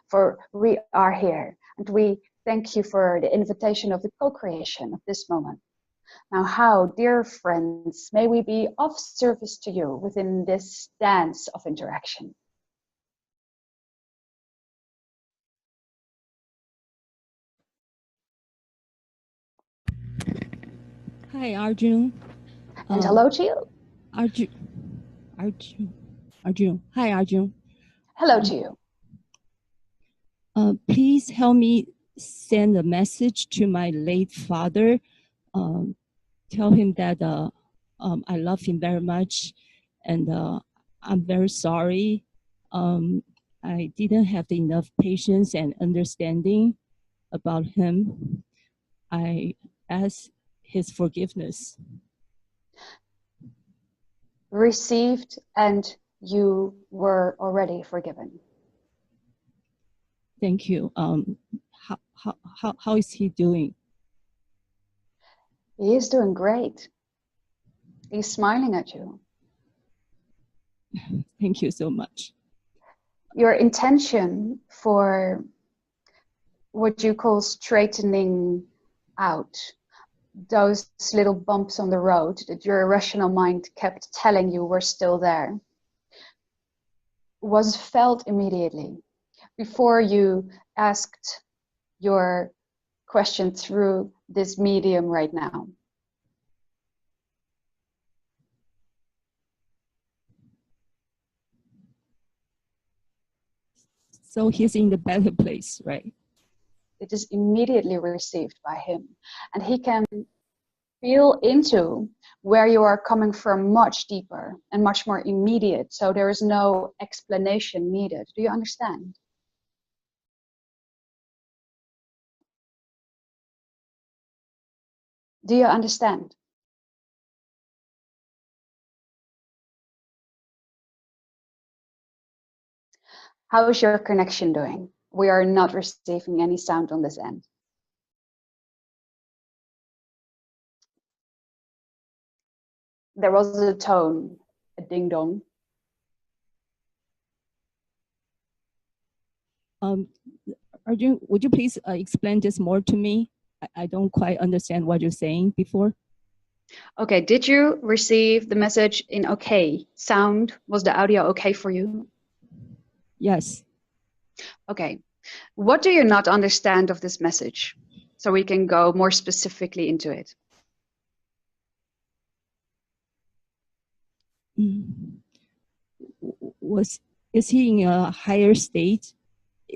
for we are here, and we thank you for the invitation of the co-creation of this moment. Now, how, dear friends, may we be of service to you within this dance of interaction? Hi, Arjun. And hello to you. Arjun. Hi, Arjun. Hello to you. Please help me send a message to my late father. Tell him that I love him very much, and I'm very sorry. I didn't have enough patience and understanding about him. I ask his forgiveness. Received, and you were already forgiven. Thank you. How is he doing? He is doing great. He's smiling at you. Thank you so much. Your intention for what you call straightening out those little bumps on the road that your irrational mind kept telling you were still there was felt immediately before you asked your question through this medium right now. So he's in the better place, right? It is immediately received by him, and he can feel into where you are coming from much deeper and much more immediate, so there is no explanation needed. Do you understand? Do you understand? How is your connection doing? We are not receiving any sound on this end. There was a tone, a ding dong. Arjun, would you please explain this more to me? I don't quite understand what you're saying before. Okay, did you receive the message in okay sound? Was the audio okay for you? Yes. Okay, what do you not understand of this message? So we can go more specifically into it. Is he in a higher state?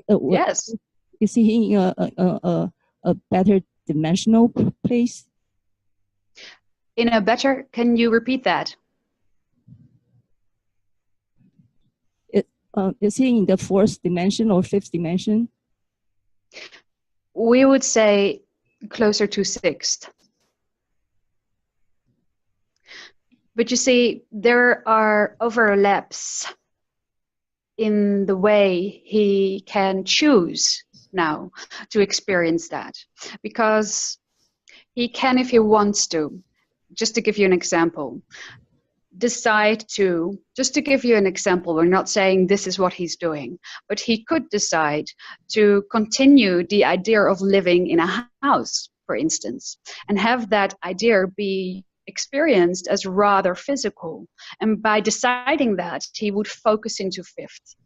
Yes. Is he in a better dimensional place? In a better, can you repeat that? Is he in the fourth dimension or fifth dimension? We would say closer to sixth. But you see, there are overlaps in the way he can choose now to experience that, because he can, if he wants to, just to give you an example, decide to, just to give you an example, we're not saying this is what he's doing, but he could decide to continue the idea of living in a house, for instance, and have that idea be experienced as rather physical. And by deciding that, he would focus into fifth.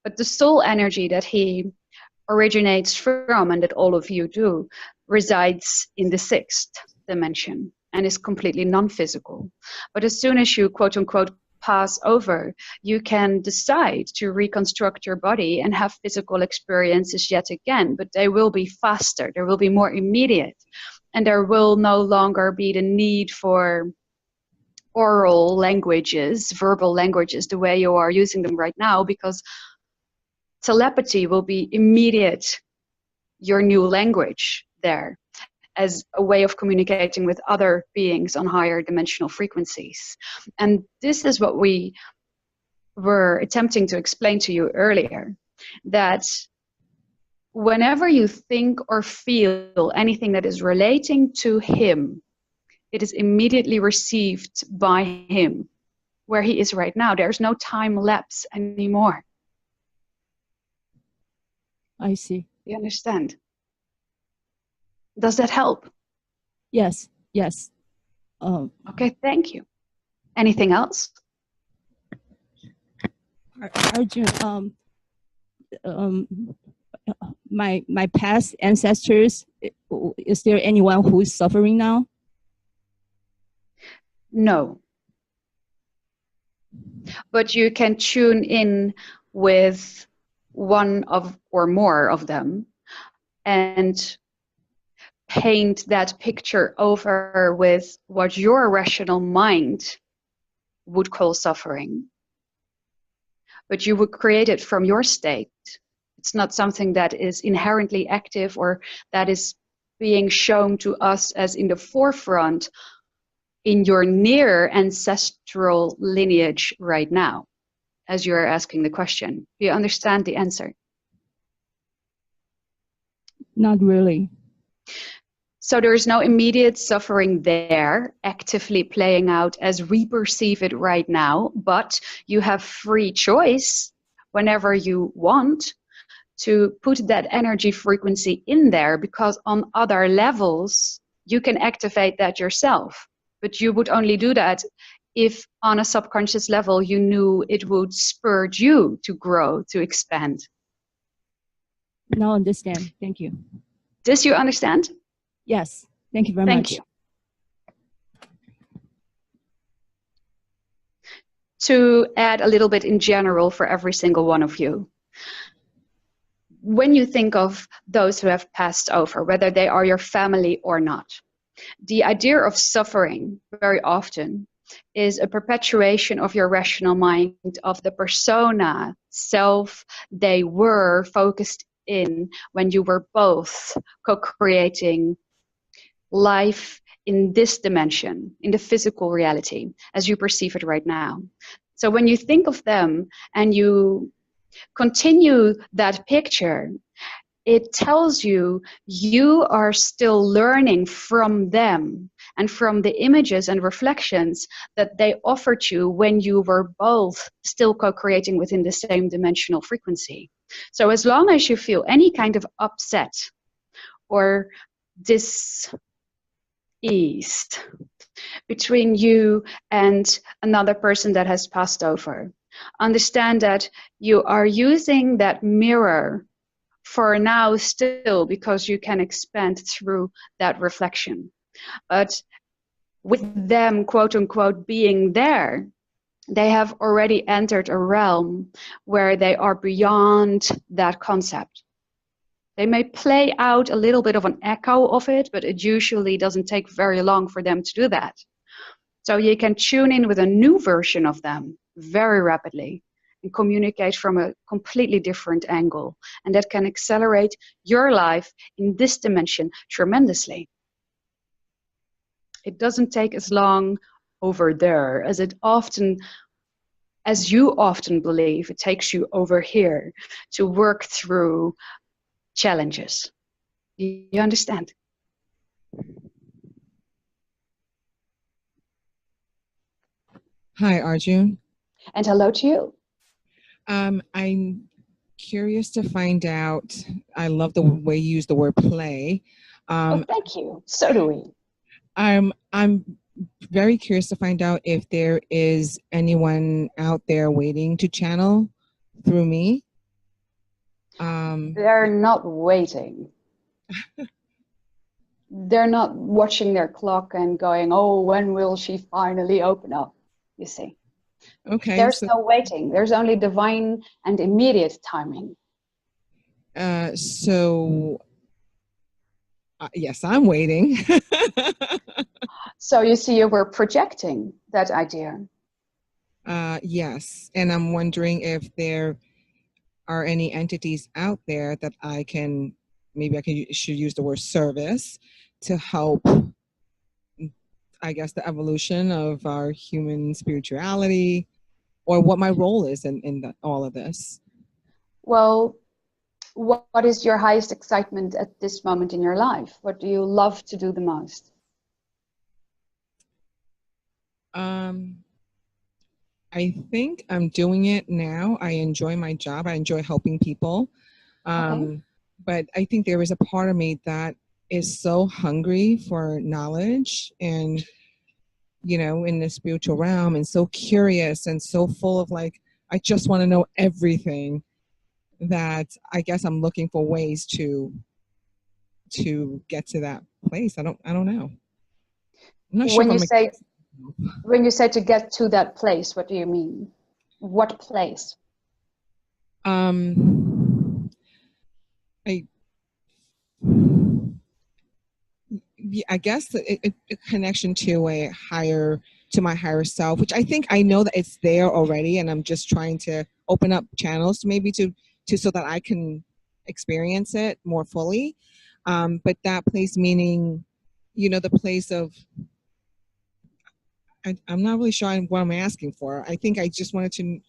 But the soul energy that he originates from, and that all of you do, resides in the sixth dimension and is completely non-physical. But as soon as you, quote unquote, pass over, you can decide to reconstruct your body and have physical experiences yet again, but they will be faster, they will be more immediate, and there will no longer be the need for oral languages, verbal languages, the way you are using them right now, because telepathy will be immediate, your new language there, as a way of communicating with other beings on higher dimensional frequencies. And this is what we were attempting to explain to you earlier, that whenever you think or feel anything that is relating to him, it is immediately received by him where he is right now. There's no time lapse anymore. I see. You understand? Does that help? Yes, yes. Okay, thank you. Anything else? Arjun, um, my past ancestors, is there anyone who is suffering now? No. But you can tune in with one of or more of them and paint that picture over with what your rational mind would call suffering. But you would create it from your state. It's not something that is inherently active or that is being shown to us as in the forefront in your near ancestral lineage right now, as you're asking the question. Do you understand the answer? Not really. So there is no immediate suffering there actively playing out as we perceive it right now, but you have free choice whenever you want to put that energy frequency in there, because on other levels you can activate that yourself. But you would only do that if on a subconscious level you knew it would spur you to grow, to expand. Now understand. Thank you. Does you understand? Yes. Thank you very much. Thank you. To add a little bit in general for every single one of you, when you think of those who have passed over, whether they are your family or not, the idea of suffering very often is a perpetuation of your rational mind, of the persona, self they were focused in when you were both co-creating life in this dimension, in the physical reality, as you perceive it right now. So when you think of them and you continue that picture, it tells you you are still learning from them and from the images and reflections that they offered you when you were both still co-creating within the same dimensional frequency. So as long as you feel any kind of upset or dis-ease between you and another person that has passed over, understand that you are using that mirror for now still, because you can expand through that reflection. But with them, quote unquote, being there, they have already entered a realm where they are beyond that concept. They may play out a little bit of an echo of it, but it usually doesn't take very long for them to do that. So you can tune in with a new version of them very rapidly and communicate from a completely different angle. And that can accelerate your life in this dimension tremendously. It doesn't take as long over there as you often believe it takes you over here to work through challenges. You understand? Hi, Arjun. And hello to you. I'm curious to find out, I love the way you use the word play. Oh, thank you. So do we. I'm very curious to find out if there is anyone out there waiting to channel through me. They're not waiting. They're not watching their clock and going, oh, when will she finally open up? You see. Okay. There's no waiting. There's only divine and immediate timing. Yes, I'm waiting. So you see, you were projecting that idea. Yes, and I'm wondering if there are any entities out there that should use the word service to help, I guess, the evolution of our human spirituality, or what my role is in all of this. Well, what is your highest excitement at this moment in your life? What do you love to do the most? I think I'm doing it now. I enjoy my job. I enjoy helping people. Okay. but I think there is a part of me that is so hungry for knowledge and, you know, in the spiritual realm, and so curious and so full of like, I just want to know everything, that I guess I'm looking for ways to get to that place. I don't know. I'm not sure When if you I'm say to get to that place, what do you mean? What place? I yeah, I guess a connection to my higher self, which I think I know that it's there already, and I'm just trying to open up channels maybe to so that I can experience it more fully. But that place, meaning, you know, the place of, I'm not really sure what I'm asking for. I think I just wanted to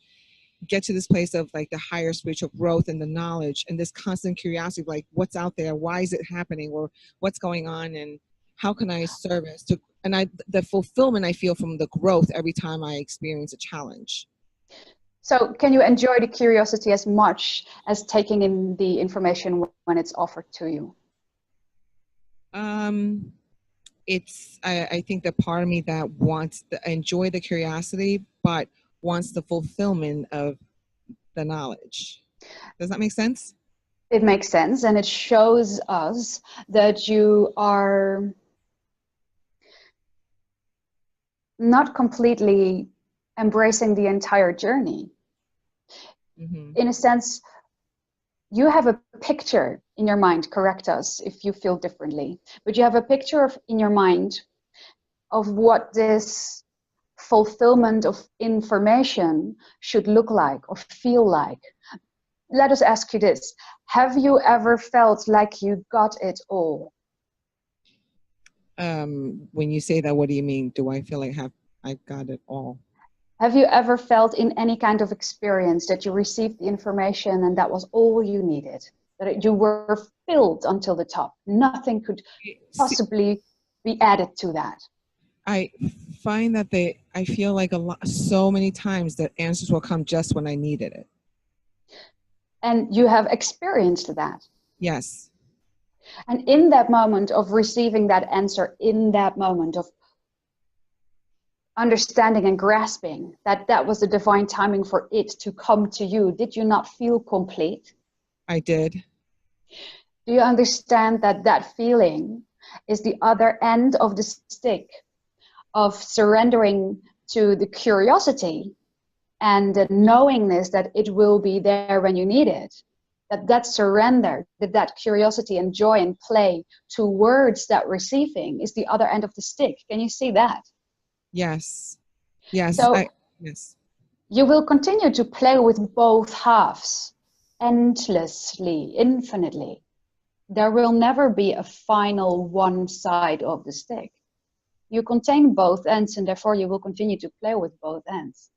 get to this place of like the higher spiritual growth and the knowledge and this constant curiosity of like, what's out there, why is it happening, or what's going on, and how can I service to, and the fulfillment I feel from the growth every time I experience a challenge. So can you enjoy the curiosity as much as taking in the information when it's offered to you? I think the part of me that wants to enjoy the curiosity, but wants the fulfillment of the knowledge. Does that make sense? It makes sense, and it shows us that you are not completely embracing the entire journey. Mm-hmm. In a sense, you have a picture in your mind, correct us if you feel differently, but you have a picture in your mind of what this fulfillment of information should look like or feel like. Let us ask you this. Have you ever felt like you got it all? When you say that, what do you mean? Do I feel like I've got it all? Have you ever felt in any kind of experience that you received the information and that was all you needed? That you were filled until the top? Nothing could possibly be added to that. I find that I feel like so many times that answers will come just when I needed it. And you have experienced that. Yes. And in that moment of receiving that answer, in that moment of understanding and grasping that that was the divine timing for it to come to you, did you not feel complete? I did. Do you understand that that feeling is the other end of the stick of surrendering to the curiosity and the knowingness that it will be there when you need it? That surrender, that curiosity and joy and play towards that receiving is the other end of the stick. Can you see that? Yes. Yes. So yes. you will continue to play with both halves endlessly, infinitely. There will never be a final one side of the stick. You contain both ends, and therefore you will continue to play with both ends,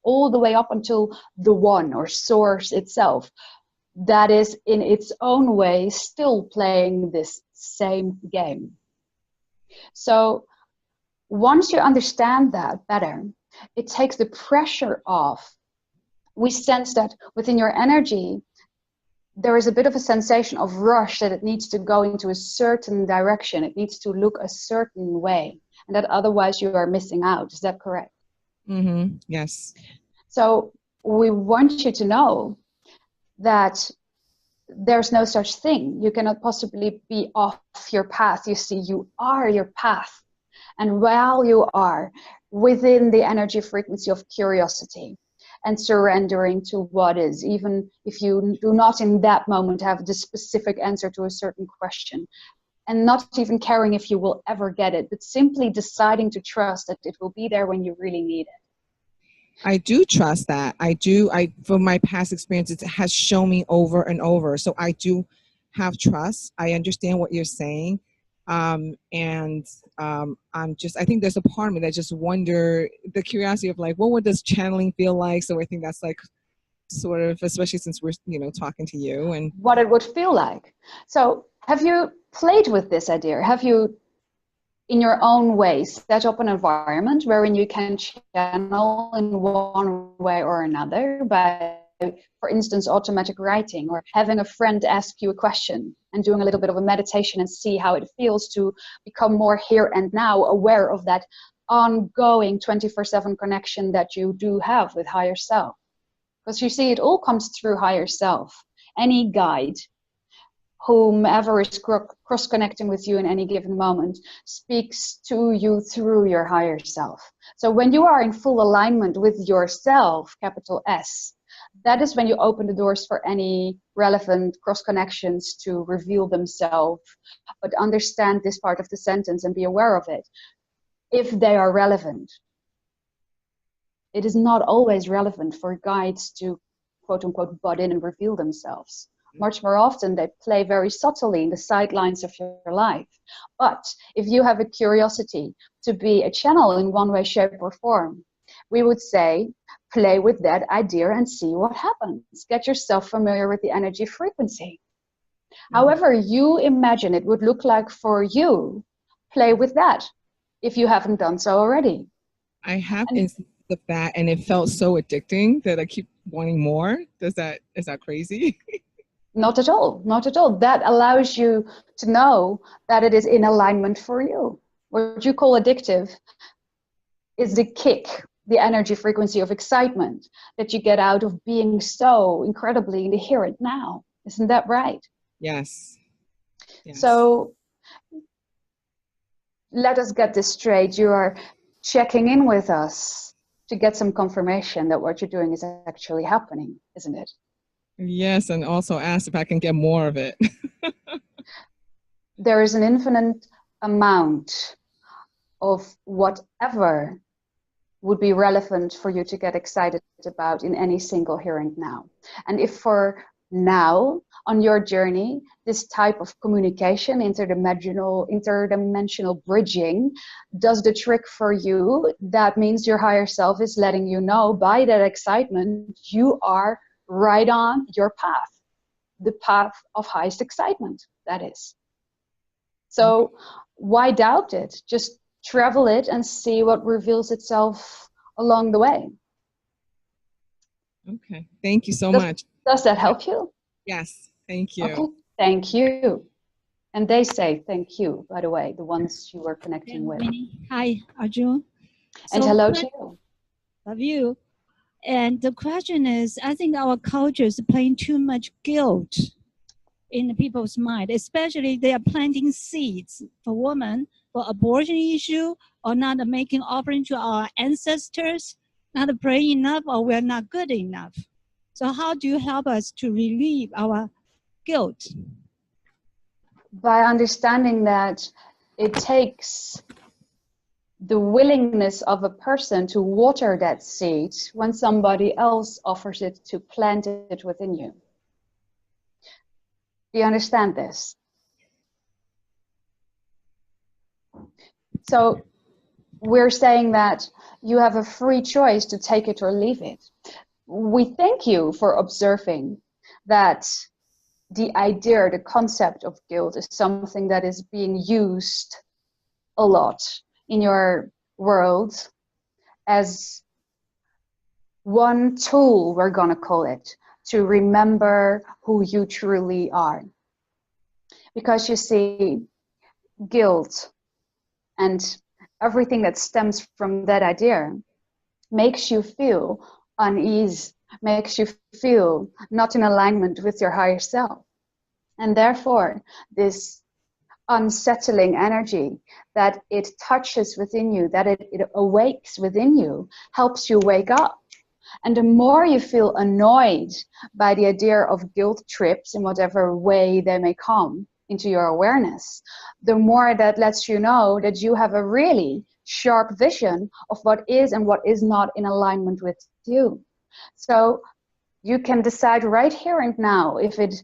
all the way up until the one or source itself that is in its own way still playing this same game. So once you understand that better, it takes the pressure off. We sense that within your energy, there is a bit of a sensation of rush, that it needs to go into a certain direction. It needs to look a certain way, and that otherwise you are missing out. Is that correct? Mm-hmm. Yes. So we want you to know that there's no such thing. You cannot possibly be off your path. You see, you are your path. And while you are within the energy frequency of curiosity and surrendering to what is, even if you do not in that moment have the specific answer to a certain question, and not even caring if you will ever get it, but simply deciding to trust that it will be there when you really need it. I do trust that. From my past experience, it has shown me over and over. So I do have trust. I understand what you're saying. I'm I think there's a part of me that just wonder, the curiosity of like, what would this channeling feel like? So I think that's like sort of, especially since we're, talking to you, and what it would feel like. So have you played with this idea? Have you, in your own way, set up an environment wherein you can channel in one way or another by for instance, automatic writing, or having a friend ask you a question and doing a little bit of a meditation and see how it feels to become more here and now, aware of that ongoing 24/7 connection that you do have with higher self. Because you see, it all comes through higher self. Any guide, whomever is cross-connecting with you in any given moment, speaks to you through your higher self. So when you are in full alignment with yourself, capital S, that is when you open the doors for any relevant cross-connections to reveal themselves. But understand this part of the sentence and be aware of it. If they are relevant. It is not always relevant for guides to, quote unquote, butt in and reveal themselves. Much more often, they play very subtly in the sidelines of your life. But if you have a curiosity to be a channel in one way, shape, or form, we would say, play with that idea and see what happens. Get yourself familiar with the energy frequency. However you imagine it would look like for you, play with that if you haven't done so already. I have instances of that, and it felt so addicting that I keep wanting more. Is that crazy? Not at all, not at all. That allows you to know that it is in alignment for you. What you call addictive is the kick, the energy frequency of excitement that you get out of being so incredibly in the here and now. Isn't that right? Yes. Yes. So let us get this straight. You are checking in with us to get some confirmation that what you're doing is actually happening, isn't it? Yes, and also ask if I can get more of it. There is an infinite amount of whatever would be relevant for you to get excited about in any single here and now. And if for now on your journey, this type of communication, interdimensional bridging does the trick for you, that means your higher self is letting you know by that excitement, you are right on your path, the path of highest excitement, that is. So why doubt it? Just travel it and see what reveals itself along the way. Okay, thank you so much. Does that help you? Yes, thank you. Okay, thank you. And they say thank you, by the way, the ones you were connecting with. Hi, Arjun. And hello to you. Love you. And the question is, I think our culture is playing too much guilt in the people's mind, especially they are planting seeds for women, for abortion issue, or not making offering to our ancestors, not praying enough, or we're not good enough. So how do you help us to relieve our guilt? By understanding that it takes the willingness of a person to water that seed when somebody else offers it to plant it within you. Do you understand this? So we're saying that you have a free choice to take it or leave it. We thank you for observing that the idea, the concept of guilt is something that is being used a lot in your world as one tool, we're gonna call it, to remember who you truly are. Because you see, guilt and everything that stems from that idea makes you feel unease, makes you feel not in alignment with your higher self. And therefore, this unsettling energy that it touches within you, that it awakes within you, helps you wake up. And the more you feel annoyed by the idea of guilt trips in whatever way they may come into your awareness, the more that lets you know that you have a really sharp vision of what is and what is not in alignment with you. So you can decide right here and now if it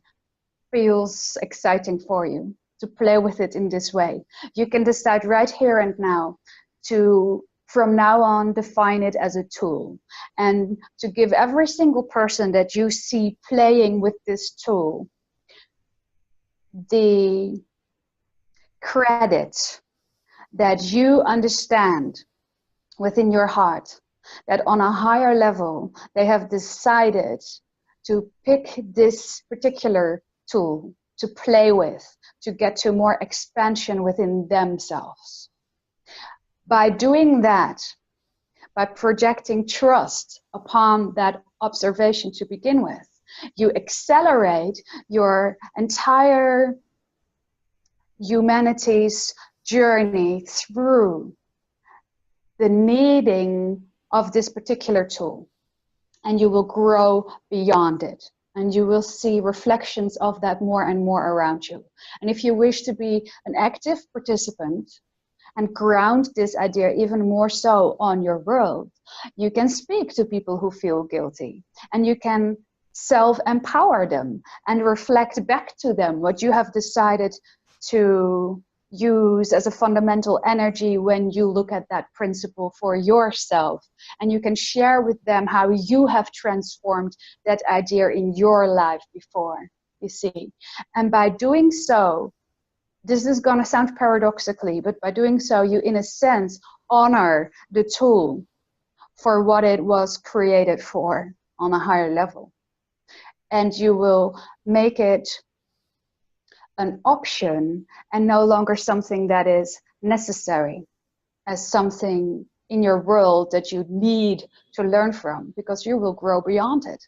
feels exciting for you to play with it in this way. You can decide right here and now to, from now on, define it as a tool, and to give every single person that you see playing with this tool the credit that you understand within your heart that on a higher level they have decided to pick this particular tool to play with, to get to more expansion within themselves. By doing that, by projecting trust upon that observation to begin with, you accelerate your entire humanity's journey through the needing of this particular tool, and you will grow beyond it, and you will see reflections of that more and more around you. And if you wish to be an active participant and ground this idea even more so on your world, you can speak to people who feel guilty, and you can self-empower them and reflect back to them what you have decided to use as a fundamental energy when you look at that principle for yourself. And you can share with them how you have transformed that idea in your life before, you see. And by doing so, this is going to sound paradoxically, but by doing so, you in a sense honor the tool for what it was created for on a higher level. And you will make it an option and no longer something that is necessary, as something in your world that you need to learn from, because you will grow beyond it.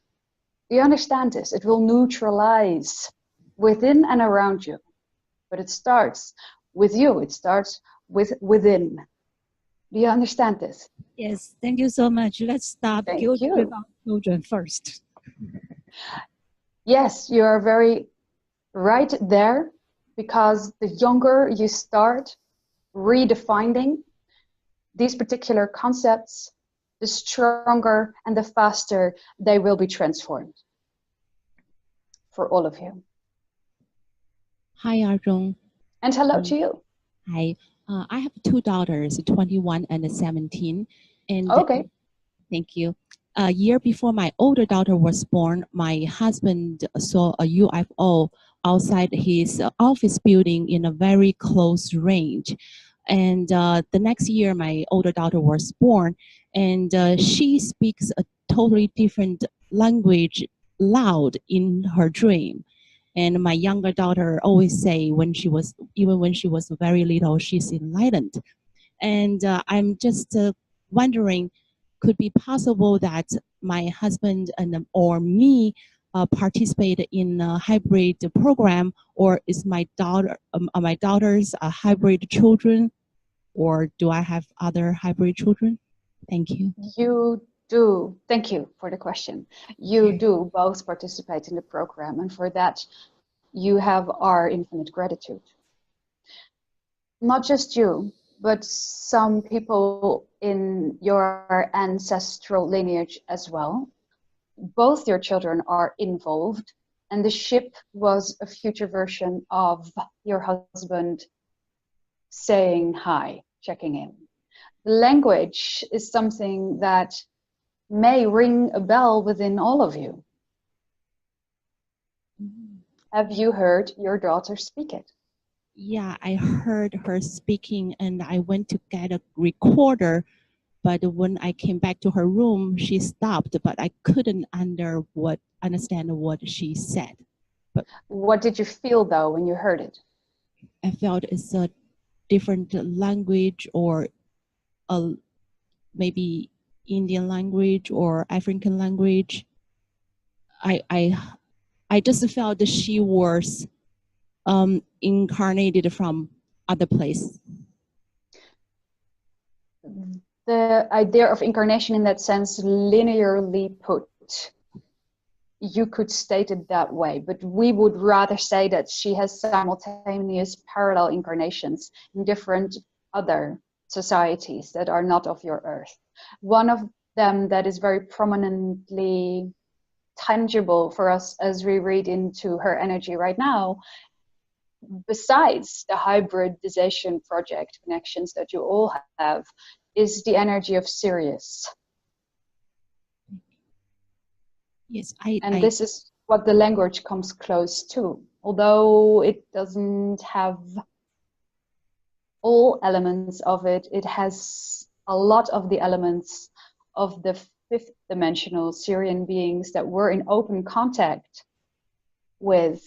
Do you understand this? It will neutralize within and around you, but it starts with you. It starts within. Do you understand this? Yes, thank you so much. Let's stop guilt with our children first. Yes, you are very right there, because the younger you start redefining these particular concepts, the stronger and the faster they will be transformed for all of you. Hi, Arjun. And hello to you. Hi. I have two daughters, 21 and 17. And okay. Thank you. A year before my older daughter was born, my husband saw a UFO outside his office building in a very close range. And the next year, my older daughter was born, and she speaks a totally different language loud in her dream. And my younger daughter always say even when she was very little, she's enlightened. And I'm just wondering, could be possible that my husband or me participate in a hybrid program, or is my daughters hybrid children, or do I have other hybrid children? Thank you. You do. Thank you for the question. You do both participate in the program, and for that you have our infinite gratitude. Not just you, but some people in your ancestral lineage as well. Both your children are involved, and the ship was a future version of your husband saying hi, checking in. The language is something that may ring a bell within all of you. Have you heard your daughter speak it? Yeah, I heard her speaking, and I went to get a recorder, but when I came back to her room, she stopped, but I couldn't understand what she said. But what did you feel though when you heard it? I felt it's a different language, or maybe Indian language or African language. I just felt that she was incarnated from other place. The idea of incarnation in that sense, linearly put, you could state it that way, but we would rather say that she has simultaneous parallel incarnations in different other societies that are not of your earth. One of them that is very prominently tangible for us as we read into her energy right now, besides the hybridization project connections that you all have, is the energy of Sirius. Yes, this is what the language comes close to, although it doesn't have all elements of it. It has a lot of the elements of the dimensional Syrian beings that were in open contact with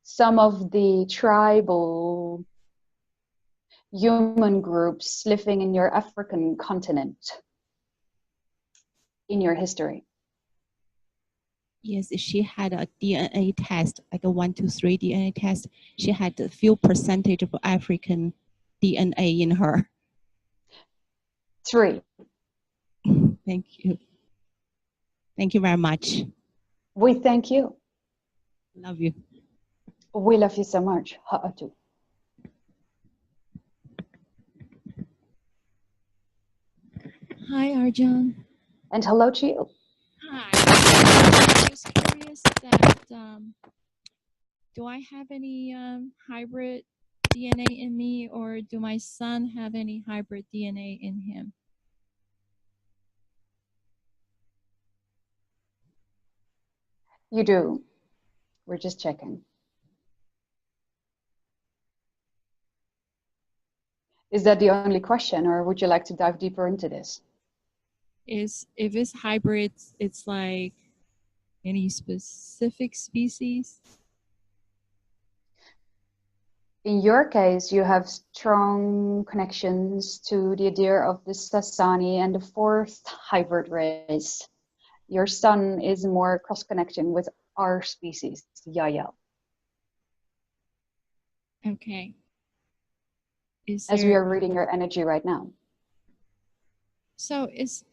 some of the tribal human groups living in your African continent in your history? Yes, she had a DNA test, like a 1, 2, 3 DNA test. She had a few percentage of African DNA in her. 3. Thank you. Thank you very much. We thank you. Love you. We love you so much. Ha'atu. Hi, Arjun. And hello to you. Hi. I'm just curious that do I have any hybrid DNA in me, or do my son have any hybrid DNA in him? You do. We're just checking. Is that the only question, or would you like to dive deeper into this? If it's hybrid, it's like any specific species? In your case, you have strong connections to the idea of the Sasani and the 4th hybrid race. Your son is more cross-connecting with our species, Yael. Okay. As we are reading your energy right now. So it's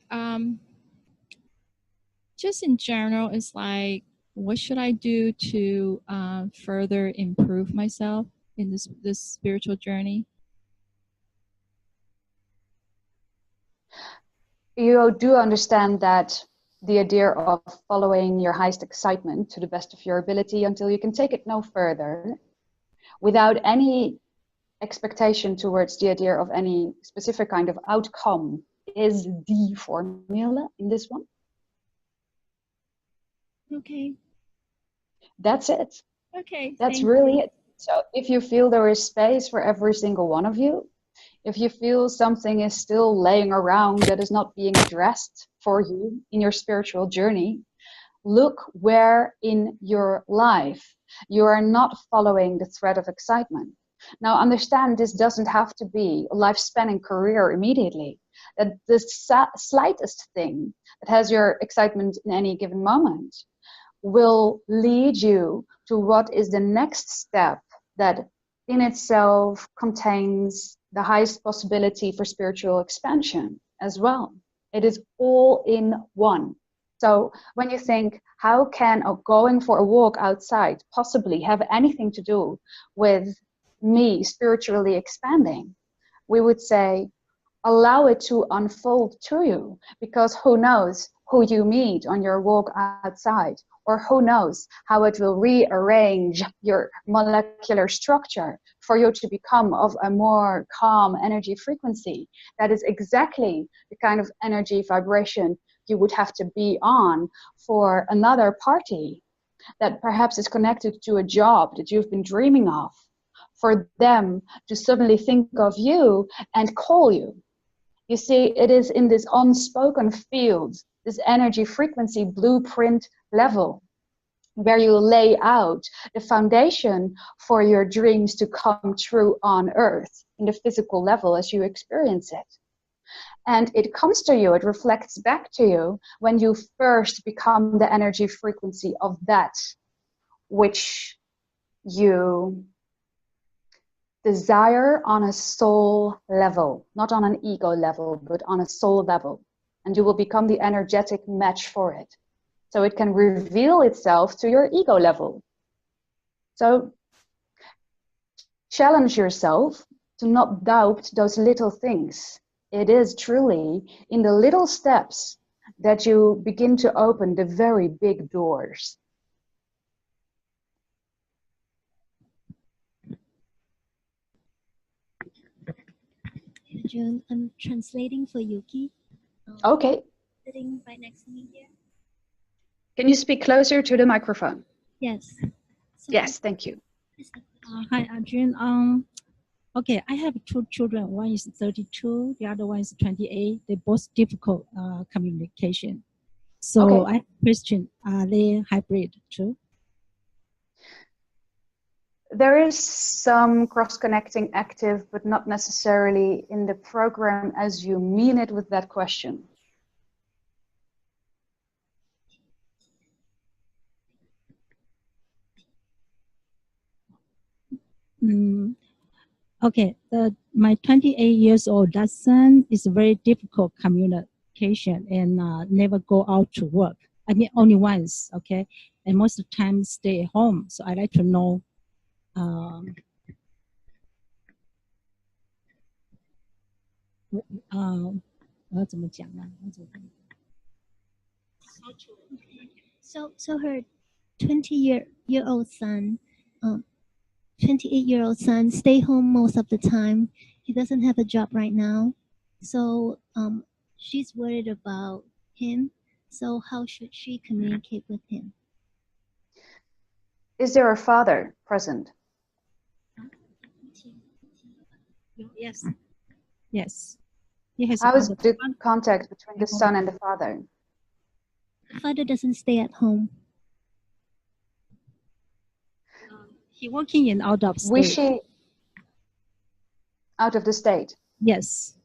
just in general, it's like, what should I do to further improve myself in this spiritual journey? You do understand that the idea of following your highest excitement to the best of your ability until you can take it no further, without any expectation towards the idea of any specific kind of outcome, is the formula in this one. Okay. That's it. Okay. That's really it. So if you feel there is space for every single one of you, if you feel something is still laying around that is not being addressed for you in your spiritual journey, look where in your life you are not following the thread of excitement. Now understand, this doesn't have to be a life-spanning career immediately. That the slightest thing that has your excitement in any given moment will lead you to what is the next step that in itself contains the highest possibility for spiritual expansion as well. It is all in one. So when you think, how can going for a walk outside possibly have anything to do with me spiritually expanding? We would say, allow it to unfold to you, because who knows who you meet on your walk outside, or who knows how it will rearrange your molecular structure for you to become of a more calm energy frequency. That is exactly the kind of energy vibration you would have to be on for another party that perhaps is connected to a job that you've been dreaming of, for them to suddenly think of you and call you. You see, it is in this unspoken field, this energy frequency blueprint level, where you lay out the foundation for your dreams to come true on earth in the physical level as you experience it. And it comes to you, it reflects back to you when you first become the energy frequency of that which you desire on a soul level, not on an ego level, but on a soul level. And you will become the energetic match for it. So it can reveal itself to your ego level. So challenge yourself to not doubt those little things. It is truly in the little steps that you begin to open the very big doors. June, I'm translating for Yuki. Okay. Sitting right next to me here. Can you speak closer to the microphone? Yes. Yes, thank you. Hi, Arjun. Okay, I have two children. One is 32, the other one is 28. They both difficult communication. So Okay. I have a question, are they hybrid too? There is some cross-connecting active, but not necessarily in the program as you mean it with that question. Okay, my 28 years old son is very difficult communication and never go out to work. I mean, only once, okay? And most of the time stay at home. So I like to know So her 20-year-old son, 28-year-old son, stay home most of the time. He doesn't have a job right now, so she's worried about him. So how should she communicate with him? Is there a father present? Yes. Yes. He has How is other the contact between the son and the father? Father doesn't stay at home. He working in out of state. Wishy out of the state. Yes.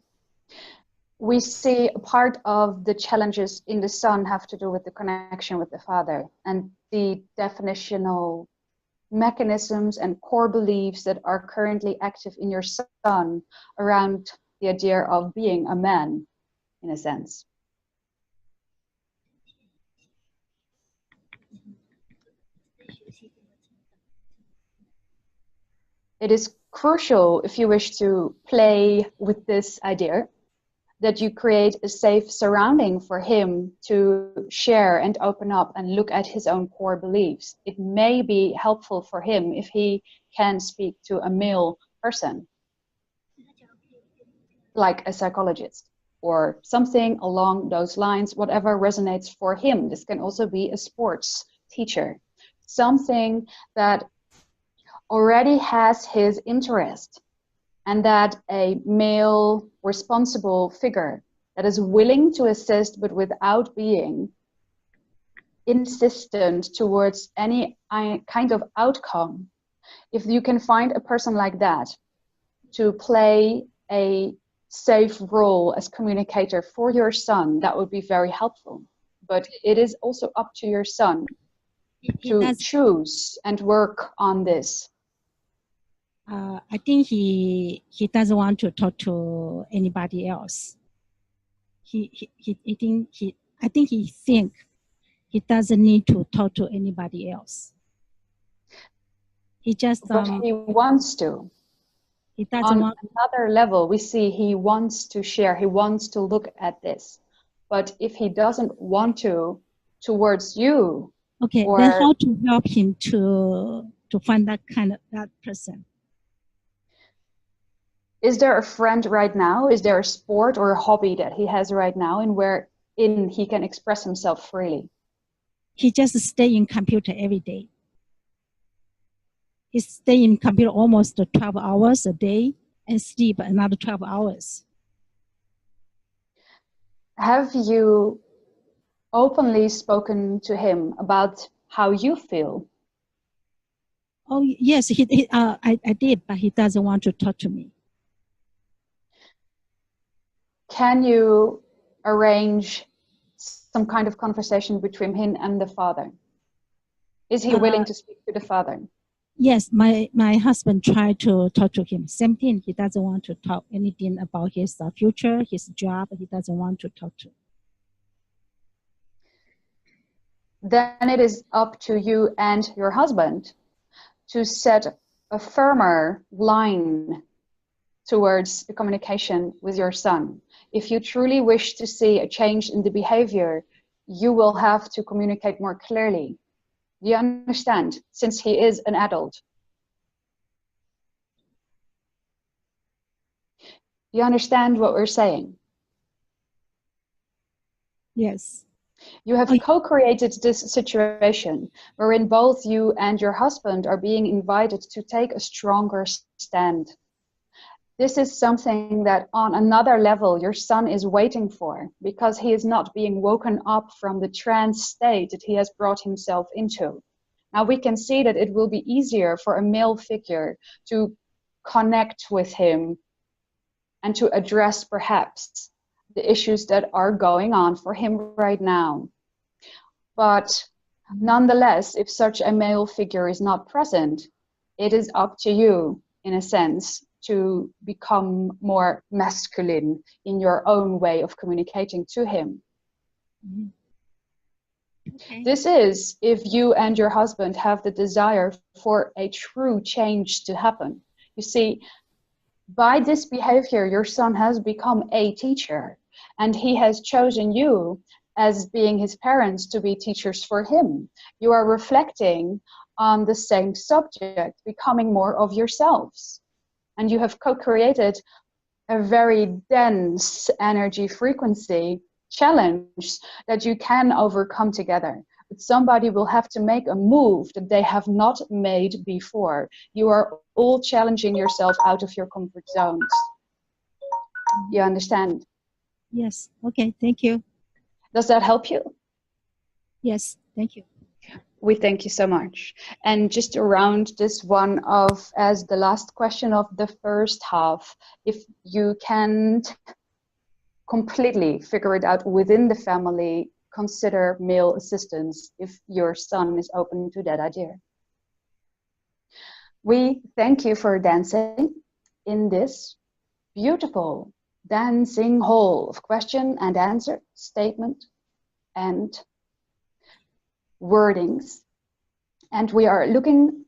We see a part of the challenges in the son have to do with the connection with the father and the definitional mechanisms and core beliefs that are currently active in your son around the idea of being a man, in a sense. It is crucial, if you wish to play with this idea, that you create a safe surrounding for him to share and open up and look at his own core beliefs. It may be helpful for him if he can speak to a male person, like a psychologist, or something along those lines, whatever resonates for him. This can also be a sports teacher, something that already has his interest, and that a male responsible figure that is willing to assist but without being insistent towards any kind of outcome. If you can find a person like that to play a safe role as communicator for your son, that would be very helpful. But it is also up to your son to choose and work on this. I think he doesn't want to talk to anybody else. I think he think he doesn't need to talk to anybody else. He just but he wants to. He doesn't want. On another level, we see he wants to share. He wants to look at this, but if he doesn't want to, towards you. Okay, then how to help him to find that person? Is there a friend right now? Is there a sport or a hobby that he has right now in wherein he can express himself freely? He just stay in computer every day. He stay in computer almost 12 hours a day and sleep another 12 hours. Have you openly spoken to him about how you feel? Oh yes, I did, but he doesn't want to talk to me. Can you arrange some kind of conversation between him and the father? Is he willing to speak to the father? Yes, my husband tried to talk to him. Same thing, he doesn't want to talk anything about his future, his job. He doesn't want to talk to. Then it is up to you and your husband to set a firmer line towards the communication with your son. If you truly wish to see a change in the behavior, you will have to communicate more clearly. Do you understand? Since he is an adult. You understand what we're saying? Yes. You have co-created this situation wherein both you and your husband are being invited to take a stronger stand. This is something that on another level your son is waiting for, because he is not being woken up from the trance state that he has brought himself into. Now we can see that it will be easier for a male figure to connect with him and to address perhaps the issues that are going on for him right now. But nonetheless, if such a male figure is not present, it is up to you, in a sense, to become more masculine in your own way of communicating to him. Mhm. Okay. This is if you and your husband have the desire for a true change to happen. You see, by this behavior, your son has become a teacher, and he has chosen you as being his parents to be teachers for him. You are reflecting on the same subject, becoming more of yourselves. And you have co-created a very dense energy frequency challenge that you can overcome together. But somebody will have to make a move that they have not made before. You are all challenging yourself out of your comfort zones. You understand? Yes. Okay. Thank you. Does that help you? Yes. Thank you. We thank you so much. And just to round this one off as the last question of the first half, if you can't completely figure it out within the family, consider male assistance if your son is open to that idea. We thank you for dancing in this beautiful dancing hall of question and answer, statement and wordings. And we are looking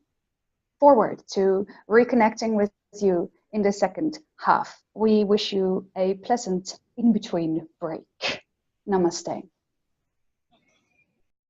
forward to reconnecting with you in the second half. We wish you a pleasant in-between break. Namaste.